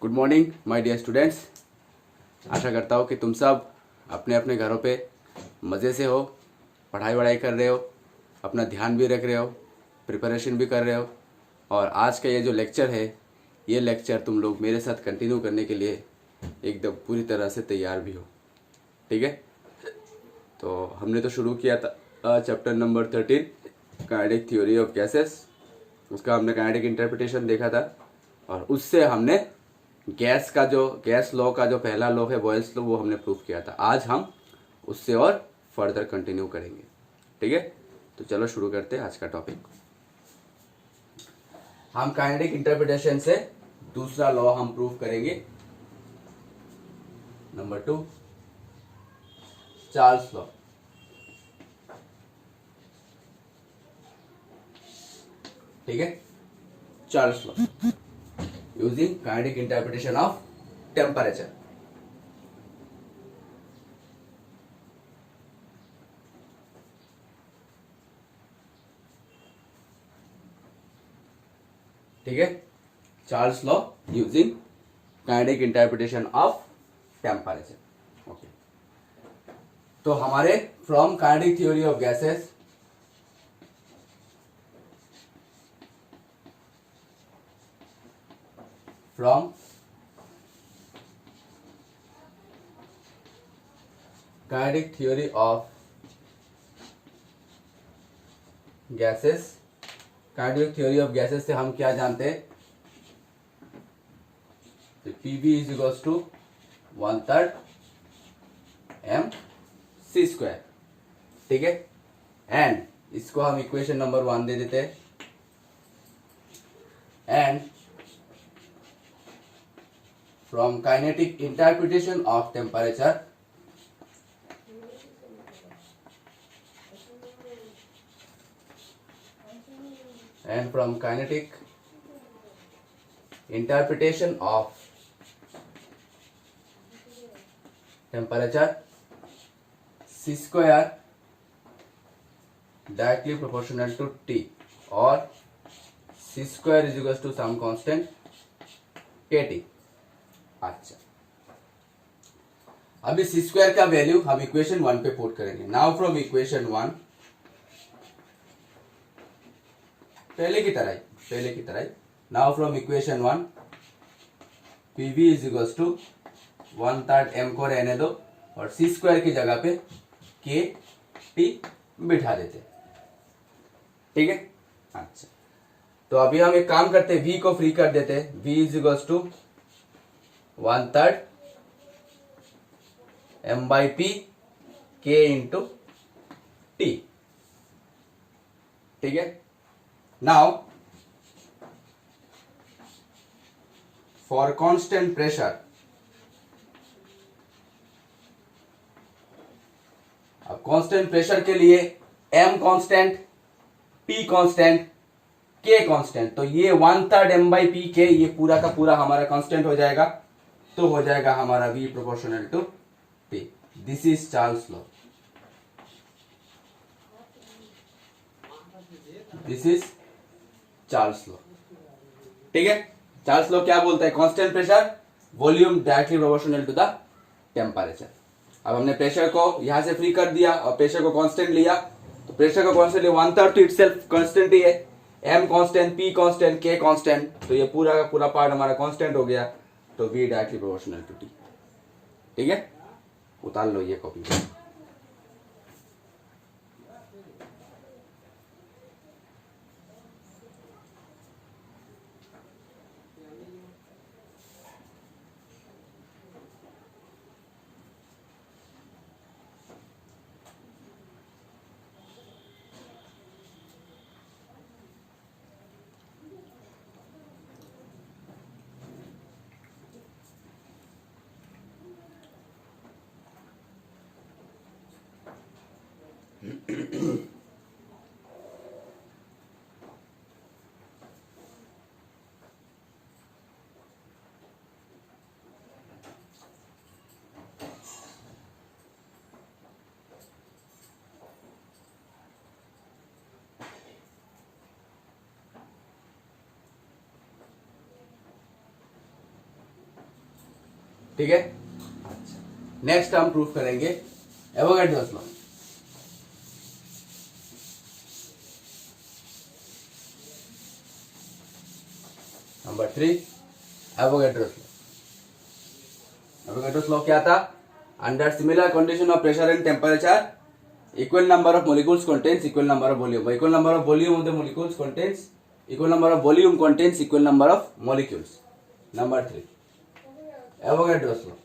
Good morning my dear students. आशा करता हूँ कि तुम सब अपने अपने घरों पे मज़े से हो, पढ़ाई वढ़ाई कर रहे हो, अपना ध्यान भी रख रहे हो, प्रिपरेशन भी कर रहे हो। और आज का ये जो लेक्चर है, ये लेक्चर तुम लोग मेरे साथ कंटिन्यू करने के लिए एकदम पूरी तरह से तैयार भी हो। ठीक है, तो हमने तो शुरू किया था chapter number 13 kinetic theory of gases. उसका हमने काइनेटिक इंटरप्रिटेशन देखा था और उससे हमने गैस लॉ का जो पहला लॉ है बॉयल्स लॉ, वो हमने प्रूफ किया था। आज हम उससे और फर्दर कंटिन्यू करेंगे। ठीक है, तो चलो शुरू करते हैं आज का टॉपिक। हम काइनेटिक इंटरप्रिटेशन से दूसरा लॉ हम प्रूफ करेंगे, नंबर 2 चार्ल्स लॉ। ठीक है, Charles law using kinetic interpretation of temperature. ठीक है, Charles law using kinetic interpretation of temperature. Okay, तो हमारे from kinetic theory of gases from kinetic theory of gases, kinetic theory of gases से हम क्या जानते हैं? PV is equals to 1/3 mc²। ठीक है, एंड इसको हम इक्वेशन नंबर 1 दे देते हैं। And from kinetic interpretation of temperature and from kinetic interpretation of temperature, c square directly proportional to T or c square is equals to some constant Kt। अच्छा, अभी सी square का value हम equation 1 पे put करेंगे। Now from equation 1, पहले की तरह now from equation 1 PV is equals to 1/3 m को रहने दो और सी स्क्वायर की जगह पे के टी बिठा देते। ठीक है, अच्छा, तो अभी हम एक काम करते हैं, v को फ्री कर देते हैं। v is equals to 1/3 m/p k into T. ठीक है, नाउ फॉर कांस्टेंट प्रेशर, अब कांस्टेंट प्रेशर के लिए m constant, p constant, k constant, तो ये 1/3 m/p k ये पूरा का पूरा हमारा कांस्टेंट हो जाएगा, तो हो जाएगा हमारा v proportional to T। This is Charles law. This is Charles law. ठीक है, चार्ल्स लॉ क्या बोलता है? Constant pressure volume directly proportional to the temperature. अब हमने प्रेशर को यहां से फ्री कर दिया और प्रेशर को कांस्टेंट लिया, तो प्रेशर को कांस्टेंट 1/3 तो इटसेल्फ कांस्टेंट ही है। m constant, p constant, k constant, तो ये पूरा का पूरा पार्ट हमारा कांस्टेंट हो गया, तो v directly proportional to t। ठीक है, उतार लो ये कॉपी पे। ठीक है। अच्छा, नेक्स्ट हम प्रूफ करेंगे Avogadro's law. Number 3 Avogadro's law. Avogadro's law क्या था? Under similar condition of pressure and temperature, equal number of molecules contains equal number of volume. Equal number of volume of the molecules contains equal number of volume contains equal number of molecules. Number 3 Avogadro's law.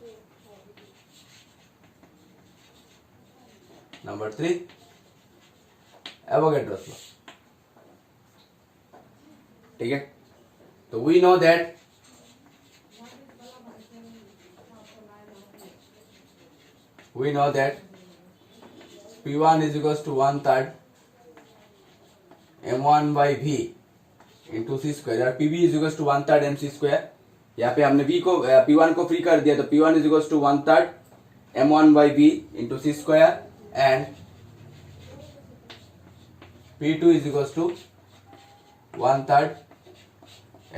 Number 3 Avogadro's law. ठीक है, तो we know that P1 is equals to 1/3 m1 by v into c square, और Pv is equals to 1/3 mc square। यहाँ पे हमने v को P1 को free कर दिया, तो P1 is equals to 1/3 m1 by v into c square and P2 is equals to 1/3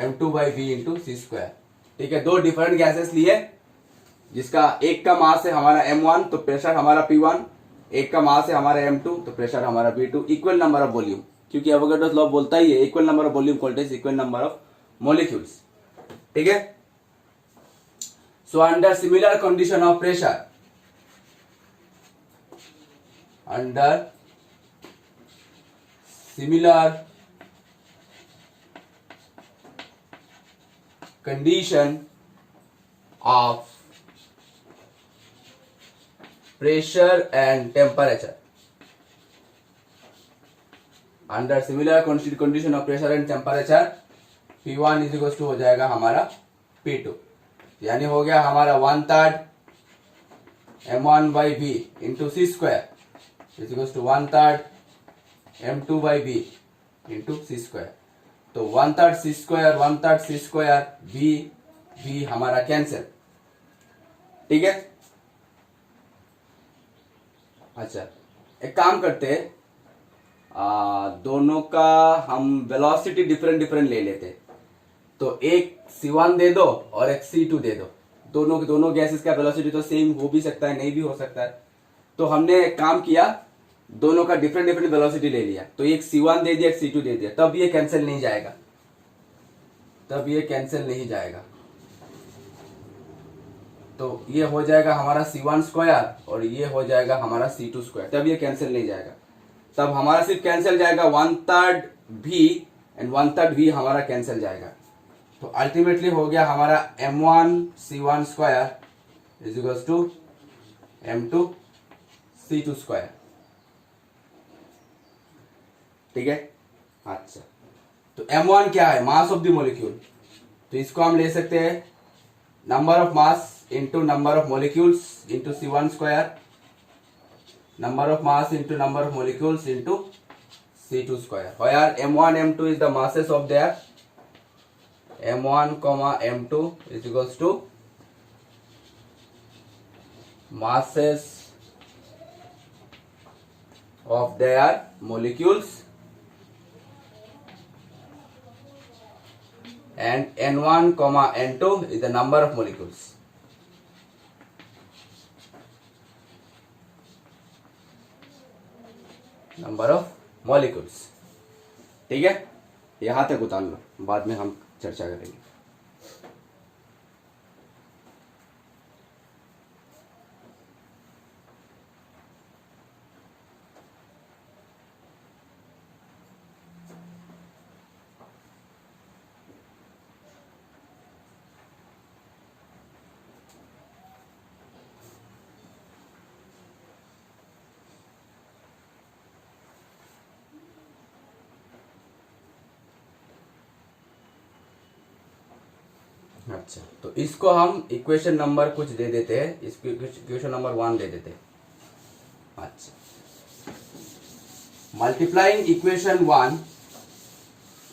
m2 by v into c square। ठीक है, दो डिफरेंट गैसेस लिए, जिसका एक का मास है हमारा m1 तो प्रेशर हमारा P1, एक का मास है हमारा m2 तो प्रेशर हमारा P2, equal number of volume, क्योंकि एवोगैड्रोस लॉ बोलता ही है equal number of volume contains equal number of molecules. ठीक है, so under similar condition of pressure, under similar condition of pressure and temperature, under similar condition of pressure and temperature P1 is equals to हो जाएगा हमारा P2, यानी हो गया हमारा 1/3 m1 by v into c square is equals to 1/3 m2 by v into c square। तो 1/3 c square 1/3 c square v हमारा cancel. ठीक है, अच्छा एक काम करते हैं, दोनों का हम वेलोसिटी डिफरेंट डिफरेंट ले लेते, तो एक C1 दे दो और एक C2 दे दो, दोनों गैसेस का वेलोसिटी तो सेम हो भी सकता है, नहीं भी हो सकता है, तो हमने एक काम किया, दोनों का डिफरेंट डिफरेंट वेलोसिटी ले लिया, तो एक C1 दे दिया एक C2 दे दिया, तब ये कैंसिल नहीं जाएगा, तो ये हो जाएगा हमारा C1 स्क्वायर और ये हो जाएगा हमारा C2 स्क्वायर, तब ये कैंसिल नहीं जाएगा, तब हमारा सिर्फ कैंसिल जाएगा 1/3 v एंड 1/3 v हमारा कैंसिल जाएगा, तो अल्टीमेटली हो गया हमारा m1 C1 square is equals to m2 C2 square. ठीक है, अच्छा तो m1 क्या है? मास ऑफ द मॉलिक्यूल, तो इसको हम ले सकते हैं number of mass into number of molecules into C1 square, number of mass into number of molecules into C2 square, where m1 m2 is the masses of their m1 m2 is equals to masses of their molecules and n1 n2 is the number of molecules। Number of molecules. ठीक है, यहां तक उतार लो, बाद में हम चर्चा करेंगे। अच्छा, तो इसको हम इक्वेशन नंबर कुछ दे देते हैं, इसको इक्वेशन नंबर 1 दे देते हैं। अच्छा, multiplying equation 1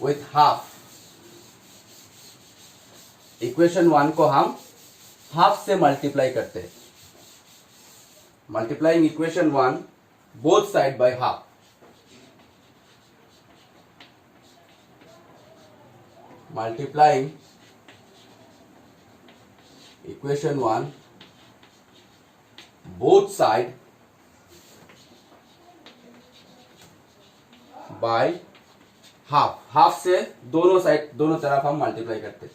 with half, equation 1 को हम हाफ से मल्टीप्लाई करते हैं, multiplying equation 1 both side by half, multiplying equation 1 both side by half, half से दोनों साइड दोनों तरफ हम मल्टीप्लाई करते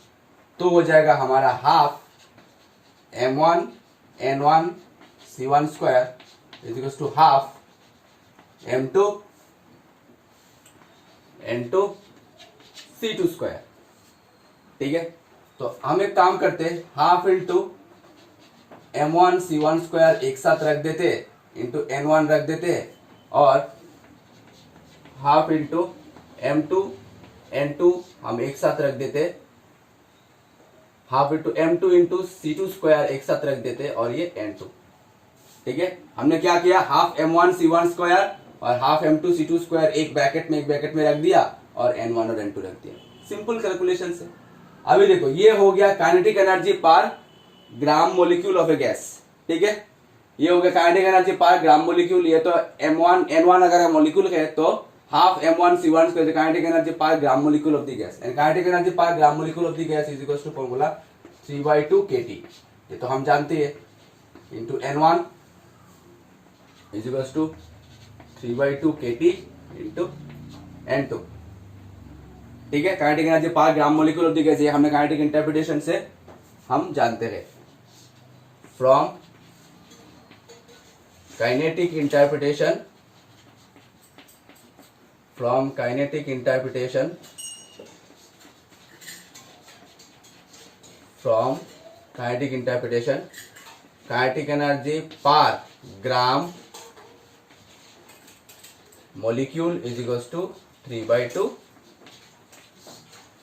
तो हो जाएगा हमारा half m1 n1 c1 square is equal to half m2 n2 c2 square. ठीक है, तो हम एक काम करते half into m1 c1 square एक साथ रख देते इंटू n1 रख देते और हाफ इंटू m2 n2 हम एक साथ रख देते, half into m2 into c2 square एक साथ रख देते और ये n2। ठीक है, हमने क्या किया हाफ m1 c1 स्क्वायर और हाफ m2 c2 स्क्वायर एक ब्रैकेट में रख दिया और n1 और n2 रख दिया, सिंपल कैलकुलेशन से। अभी देखो ये हो गया काइनेटिक एनर्जी पर ग्राम मोलिक्यूल ऑफ ए गैस। ठीक है, ये हो गया काइनेटिक एनर्जी पर ग्राम मोलिक्यूल। ये तो m1 n1 अगर मोलिक्यूल है तो half m1 c1 square kinetic energy per gram molecule of the gas and kinetic energy per gram molecule of the gas is equals to formula 3/2 kT। ये तो हम जानते हैं, into n1 is equals to 3/2 kT into n2। ठीक है, kinetic energy पर ग्राम molecule of the gas ये हमने काइनेटिक इंटरप्रिटेशन से हम जानते हैं। From kinetic interpretation from kinetic interpretation kinetic energy per gram molecule is equals to 3/2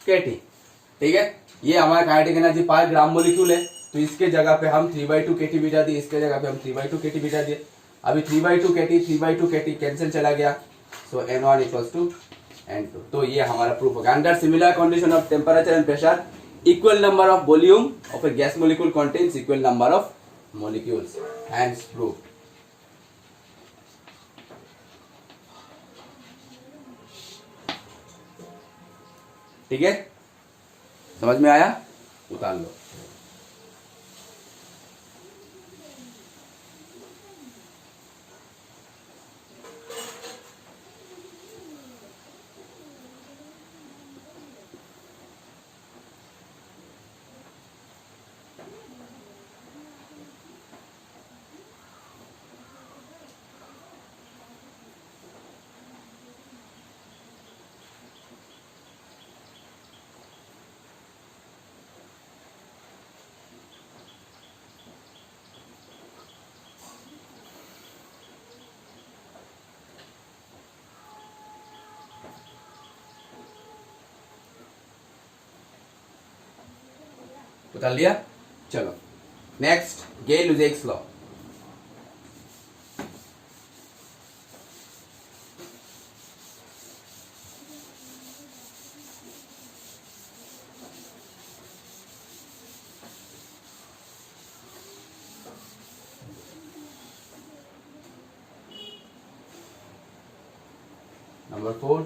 kT। ठीक है, ये हमारा काइनेटिक एनर्जी पर ग्राम मोलिक्यूल है तो इसके जगह पे हम 3/2 kT बिठा दिए, इसके जगह पे हम 3/2 kT बिठा दिए। अभी 3/2 kT कैंसिल चला गया, so n1 equals to n2। तो ये हमारा प्रूफ होगा। Under similar condition of temperature and pressure equal number of volume of a gas molecule contains equal number of molecules, hence proof. ठीक है, समझ में आया? उतार लो। उतार लिया? चलो next, Gay Lussac's law. Number 4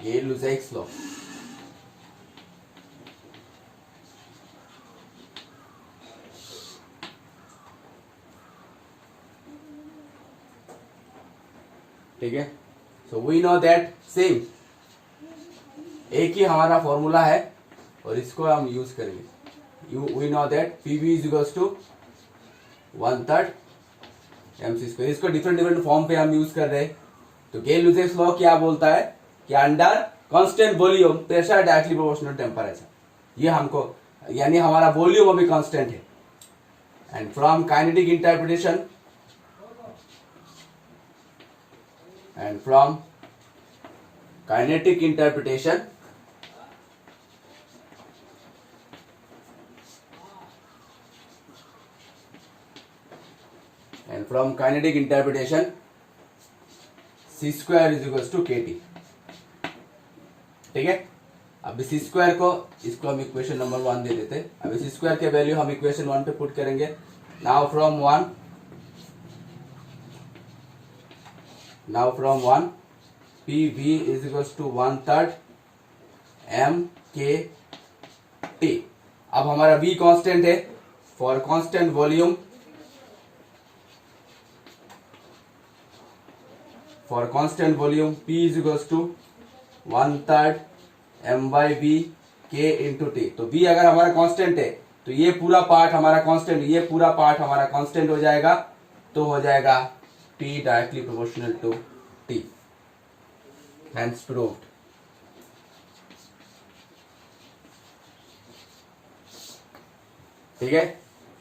Gay Lussac's law. ठीक है, so we know that same एक ही हमारा फॉर्मूला है और इसको हम यूज करेंगे। We know that PV is equals to 1/3 mc square. इसको डिफरेंट फॉर्म पे हम यूज कर रहे हैं। तो गेल-लुजेक्स लॉ क्या बोलता है कि under constant volume pressure directly proportional temperature, ये हमको यानी हमारा वॉल्यूम अभी कांस्टेंट है। And from kinetic interpretation and from kinetic interpretation c square is equals to kT। ठीक है, अभी c स्क्वायर को इसको हम इक्वेशन नंबर 1 दे देते। अभी c स्क्वायर के वैल्यू हम इक्वेशन 1 पे पुट करेंगे। Now from 1 PV is equals to 1/3 mk T। अब हमारा V कांस्टेंट है। For constant volume, for constant volume P is equals to 1/3 m/v K into T. तो V अगर हमारा कांस्टेंट है तो ये पूरा पार्ट हमारा कांस्टेंट, ये पूरा पार्ट हमारा कांस्टेंट हो जाएगा, तो हो जाएगा P directly proportional to T। Hence proved. ठीक है,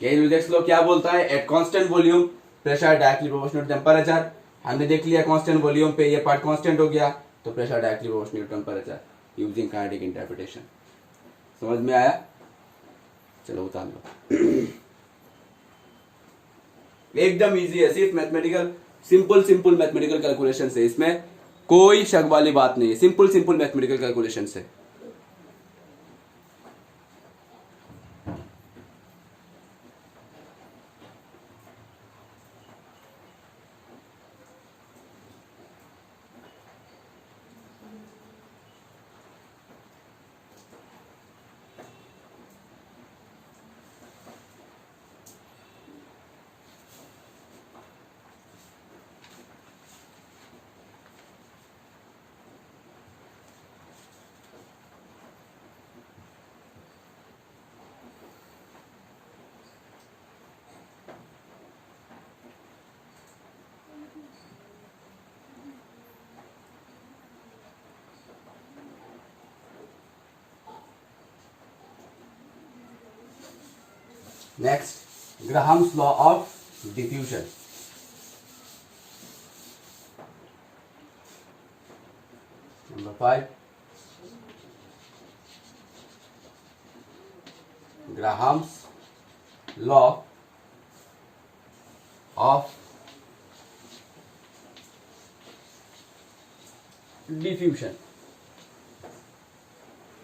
केल्विन लॉ क्या बोलता है? At constant volume pressure directly proportional to temperature. हमने देख लिया कांस्टेंट वॉल्यूम पे ये पार्ट कांस्टेंट हो गया, तो pressure directly proportional to temperature using kinetic interpretation. समझ में आया? चलो उतार लो। एकदम इजी है, सिर्फ मैथमेटिकल सिंपल मैथमेटिकल कैलकुलेशन से, इसमें कोई शक वाली बात नहीं है, सिंपल मैथमेटिकल कैलकुलेशन से। Next, Graham's law of diffusion. Number 5, Graham's law of diffusion.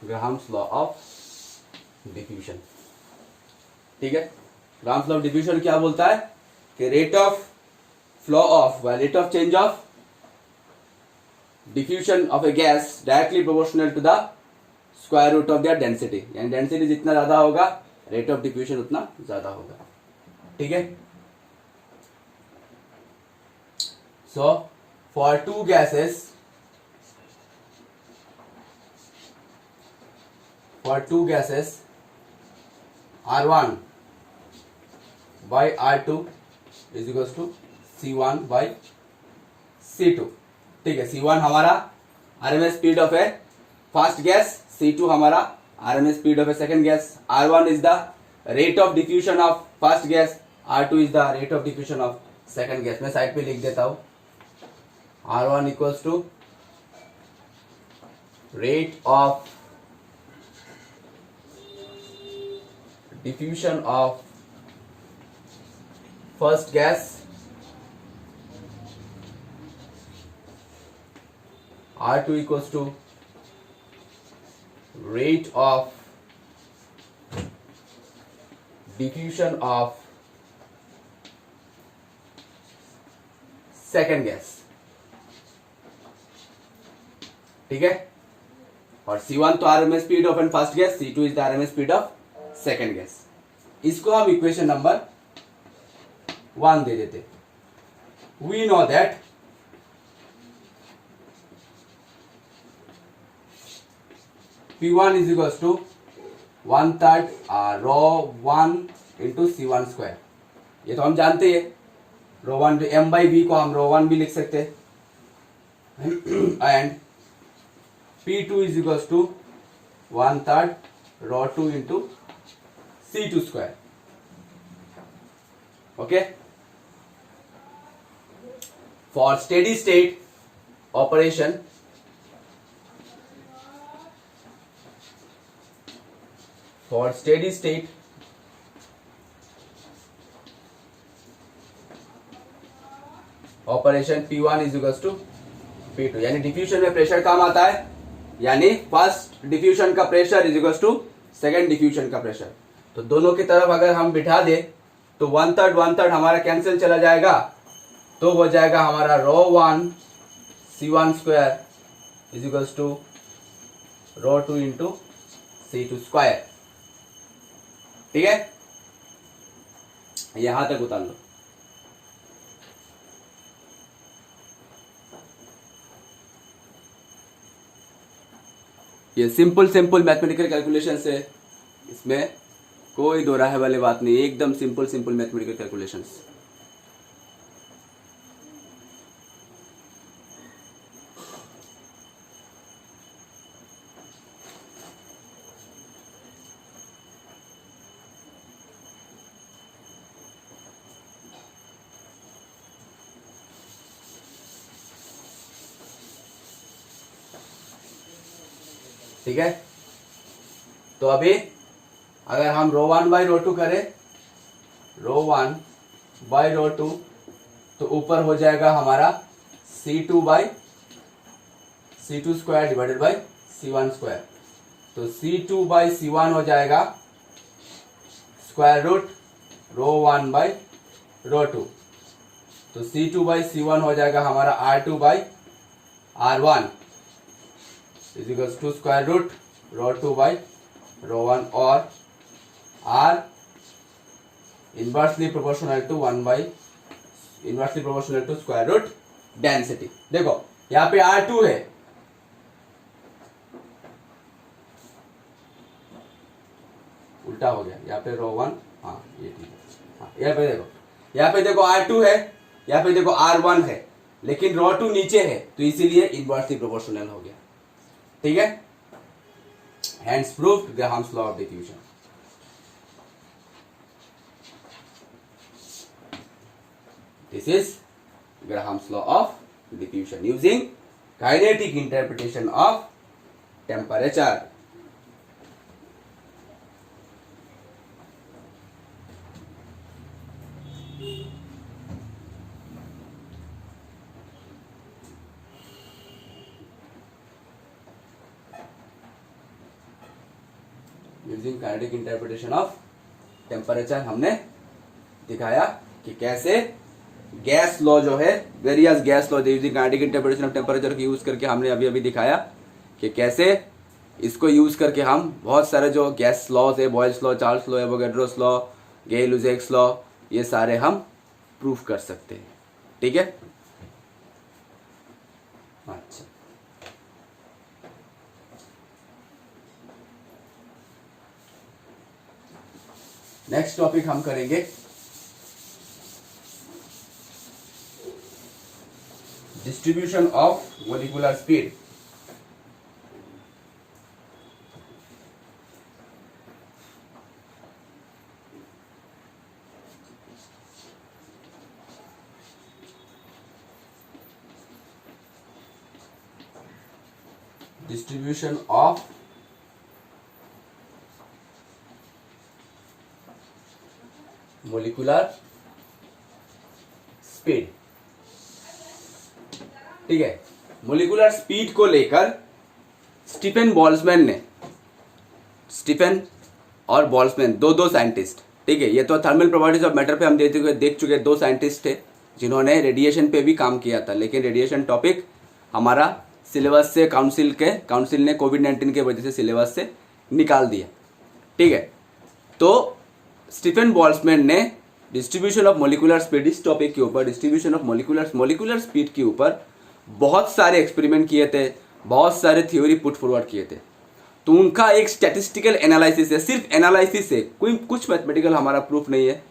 Graham's law of diffusion. ठीक है, ग्राम्स लॉ ऑफ डिफ्यूजन क्या बोलता है कि rate of flow of rate of change of diffusion of a gas directly proportional to the square root of their density, यानी density जितना ज्यादा होगा रेट ऑफ डिफ्यूजन उतना ज्यादा होगा। ठीक है, so for two gases, R1 by R2 is equals to C1 by C2। ठीक है, C1 हमारा RMS speed of a first gas, C2 हमारा RMS speed of a second gas. R1 is the rate of diffusion of first gas, R2 is the rate of diffusion of second gas. मैं side पे लिख देता हूं, R1 equals to rate of diffusion of first gas, R2 equals to rate of diffusion of second gas। ठीक है, और C1 तो RMS speed of an first gas, C2 is the RMS speed of second gas. इसको हम equation number 1 दे देते। We know that P1 is equals to 1/3 ρ1 into C1 square. ये तो हम जानते हैं, ρ1 m/v को हम ρ1 भी लिख सकते हैं, and P2 is equals to 1/3 ρ2 into C2 square। Okay, for steady state operation, P1 is equals to P2, यानी डिफ्यूजन में प्रेशर काम आता है, यानी फर्स्ट डिफ्यूजन का pressure is equals to second diffusion का प्रेशर। तो दोनों की तरफ अगर हम बिठा दे तो 1/3 हमारा कैंसिल चला जाएगा, तो हो जाएगा हमारा ρ1 C1 square is equals to ρ2 into C2 square. ठीक है, यहां तक उतार लो। ये सिंपल सिंपल मैथमेटिकल कैलकुलेशन है, इसमें कोई दो राय वाली बात नहीं, एकदम सिंपल सिंपल मैथमेटिकल कैलकुलेशंस। ठीक है, तो अभी अगर हम रो 1 बाई रो 2 करें, रो 1 बाई रो 2, तो ऊपर हो जाएगा हमारा C2 by C2 square divided by C1 square. तो C2 बाई C1 हो जाएगा square root rho 1 by rho 2। तो C2 बाई C1 हो जाएगा हमारा R2 by R1 is equals to square root rho 2 by rho 1, और R inversely proportional to 1 by inversely proportional to square root density. देखो यहां पे R2 है, उल्टा हो गया, यहाँ पे रो 1, हाँ ये ठीक है, हाँ यहाँ पे देखो R2 है, यहाँ पे देखो R1 है, लेकिन रो 2 नीचे है, तो इसीलिए इनवर्सली प्रोपोर्शनल हो गया। ठीक है, hence proved Graham's law of diffusion. This is Graham's law of diffusion using kinetic interpretation of temperature. Using kinetic interpretation of temperature हमने दिखाया कि कैसे गैस लॉ जो है, various gas law using kinetic interpretation of temperature को use करके हमने अभी अभी दिखाया कि कैसे इसको यूज करके हम बहुत सारे जो गैस लॉज है, Boyle's law, Charles law, Avogadro's law, Gay Lussac's law, ये सारे हम प्रूफ कर सकते हैं। ठीक है, अच्छा नेक्स्ट टॉपिक हम करेंगे distribution of molecular speed. Distribution of molecular speed. ठीक है, मोलिकुलर स्पीड को लेकर स्टीफन और बोल्ट्जमैन दो साइंटिस्ट, ठीक है, ये तो थर्मल प्रॉपर्टीज ऑफ मैटर पे हम देख चुके दो साइंटिस्ट थे जिन्होंने रेडिएशन पे भी काम किया था, लेकिन रेडिएशन टॉपिक हमारा सिलेबस से काउंसिल ने कोविड-19 के वजह से सिलेबस से निकाल दिया। ठीक है, तो स्टीफन बोल्ट्जमैन ने डिस्ट्रीब्यूशन ऑफ मोलिकुलर स्पीड इस टॉपिक के ऊपर, डिस्ट्रीब्यूशन ऑफ मोलिकुलर स्पीड के ऊपर बहुत सारे एक्सपेरिमेंट किए थे, बहुत सारे थ्योरी पुट फॉरवर्ड किए थे। तो उनका एक स्टैटिस्टिकल एनालिसिस है, सिर्फ एनालिसिस है, कोई कुछ मैथमेटिकल हमारा प्रूफ नहीं है,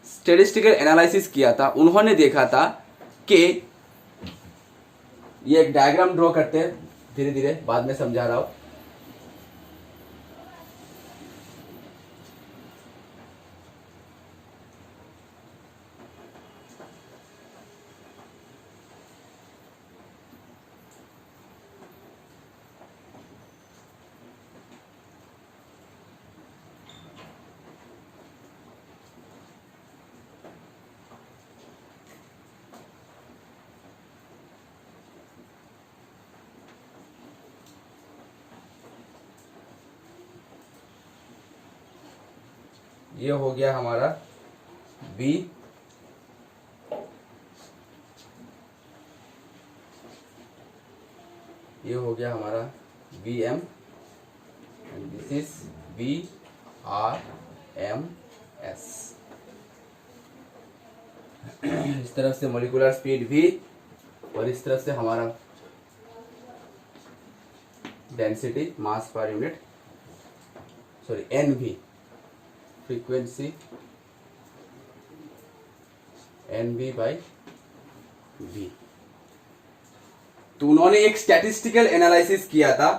स्टैटिस्टिकल एनालिसिस किया था। उन्होंने देखा था कि ये एक डायग्राम ड्रॉ करते हैं, धीरे धीरे बाद में समझा रहा हूं। ये हो गया हमारा V, ये हो गया हमारा Vm, and this is VR ms। इस तरफ से मोलिकुलर स्पीड v और इस तरफ से हमारा density mass per unit, sorry nv, frequency nv by v। तो उन्होंने एक स्टैटिस्टिकल एनालिसिस किया था।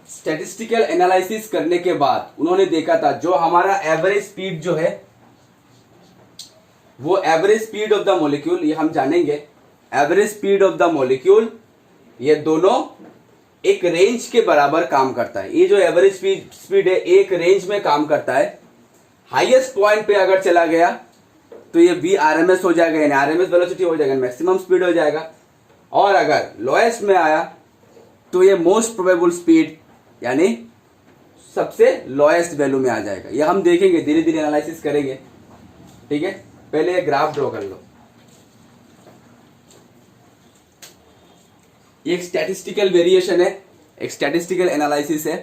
स्टैटिस्टिकल एनालिसिस करने के बाद उन्होंने देखा था जो हमारा एवरेज स्पीड जो है, वो average speed of the molecule, ये हम जानेंगे। Average speed of the molecule, ये दोनों एक रेंज के बराबर काम करता है। ये जो एवरेज स्पीड है एक रेंज में काम करता है। हाईएस्ट पॉइंट पे अगर चला गया तो ये वी आरएमएस हो जाएगा, यानी आरएमएस वेलोसिटी हो जाएगा, मैक्सिमम स्पीड हो जाएगा। और अगर लोएस्ट में आया तो ये मोस्ट प्रोबेबल स्पीड, यानी सबसे लोएस्ट वैल्यू में आ जाएगा। ये हम देखेंगे, धीरे धीरे एनालिसिस करेंगे, ठीक है। पहले ये ग्राफ ड्रॉ कर लो। ये एक स्टैटिस्टिकल वेरिएशन है, एक स्टैटिस्टिकल एनालिसिस है।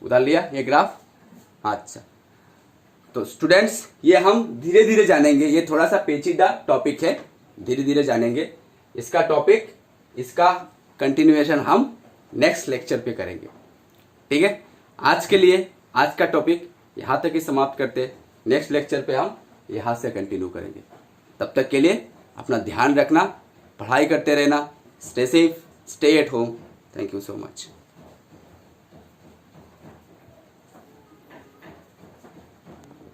उतार लिया ये ग्राफ। अच्छा, तो स्टूडेंट्स ये हम धीरे धीरे जानेंगे। ये थोड़ा सा पेचीदा टॉपिक है, धीरे धीरे जानेंगे इसका टॉपिक। इसका कंटिन्यूएशन हम नेक्स्ट लेक्चर पे करेंगे, ठीक है। आज के लिए आज का टॉपिक यहाँ तक ही समाप्त करते। नेक्स्ट लेक्चर पे हम यहाँ से कंटिन्यू करेंगे। तब तक के लिए अपना ध्यान रखना, पढ़ाई करते रहना। Stay safe, stay at home. Thank you so much.